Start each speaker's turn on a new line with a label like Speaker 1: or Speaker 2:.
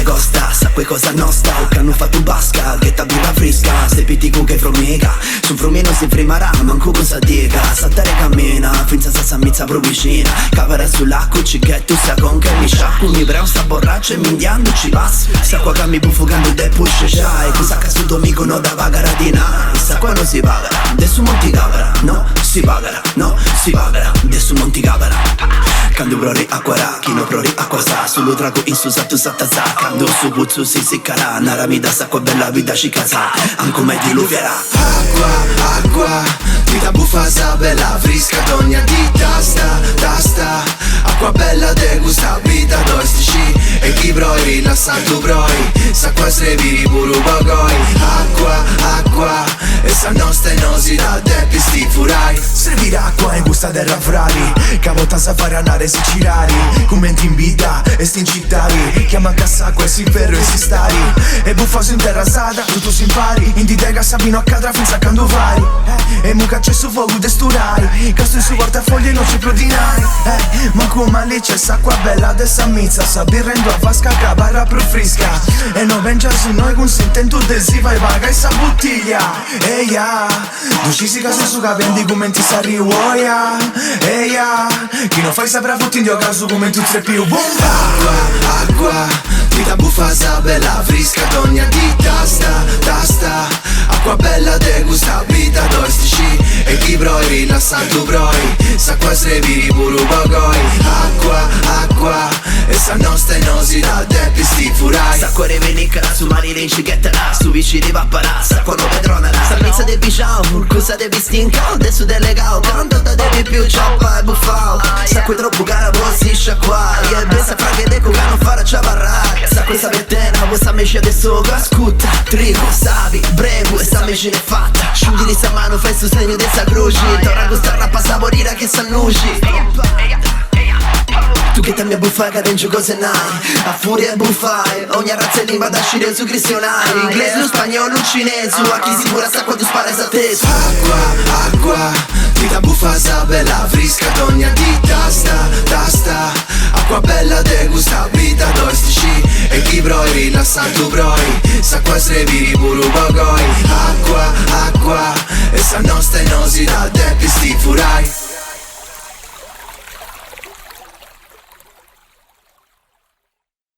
Speaker 1: costa, sa quei cosa nostra. O che hanno fatto basca, che ta birra fresca. Se piti con che fromica, su frumino si frimarà, manco cosa dica. Saltare cammina, finza sa mizza pro vicina. Cavara sull'acqua, che tu sa con che mi sciacco. Mi preo sta borraccia e mi indiando ci passo. Sa qua che mi buffugando de pusce c'hai. Cosa che su domingo no da vagaratina. Sa qua non si pagara, adesso monti cavara. No, si pagara, no, si pagara, adesso monti cavara. Quando prori acqua chi no prori acqua sa. Solo trago in su sattu satta sa. Quando su puzzu si seccarà. Nara mi da sacqua bella vita ci casa. Anco me ti luvierà.
Speaker 2: Acqua, acqua, vita buffa sa bella frisca. Dogna di tasta. Acqua bella de gusta vita dostici. E chi broi rilassato broi. S'acqua se viri puru bogoi. Acqua, acqua, e sa nostra e nosi da depi sti furai. Servire acqua in gusta del ravrari. Cavota sa fare andare si cirari. Commenti in vita e sti incittari. Chiama cassa acqua e si ferro e si stari. E buffaso in terra sada, tutto si impari. In di tega sabino a cadra finza quando vari. E muca c'è su fuoco desturai. Casto in su portafoglio e non ci prodinai. Manco male c'è s'acqua bella dessa mizza. Sa birrendo a vasca che barra pro frisca. E non vengiarsi noi con sentento adesiva e vaga e sa bottiglia. Eia, ducisi casa su capendi come ti sa riuoia. Eia, chi non fai saprà fotti in dio caso come tu tre più bomba. Acqua, acqua, vita buffa sa bella frisca. Dogna di tasta. Acqua bella de gusta vita dostici. E chi broi rilassato broi. S'acqua se viri puru bogoi. Acqua, acqua, e sa nostra e nosi da depi sti furai.
Speaker 1: S'acqua revenica, su mari renci che terà. Su vicini va a parà, s'acqua non vedrona. Sa mezza de biciao, cosa devi stinca. Adesso delegao, tanto da devi più ciappa e buffao. S'acqua è troppo cara, vuoi si sciacquare. E pensa fra che deco che non farà ciavarrà. S'acqua sa vertena, vuoi sa mesce adesso che scutta. Trigo, savi, brego e sa mesce ne fatta. Sciundi di sa mano, fai il sostegno di sa croci. Torna con sta rappa saporire che s'annuci. Tu che te mi buffai che dentro cose nai. A furia buffai, ogni razza e lingua da scire su cristianai. Inglese, lo spagnolo, il cinese. A chi si cura sta quando spara sa te.
Speaker 2: Acqua, acqua, vita buffa sa bella frisca. Dogna di tasta. Acqua bella de gusta vita dostici. E chi broi rilassato broi. S'acqua se viri puru bogoi. Acqua, acqua, e sa nostra e nosi da depi sti furai.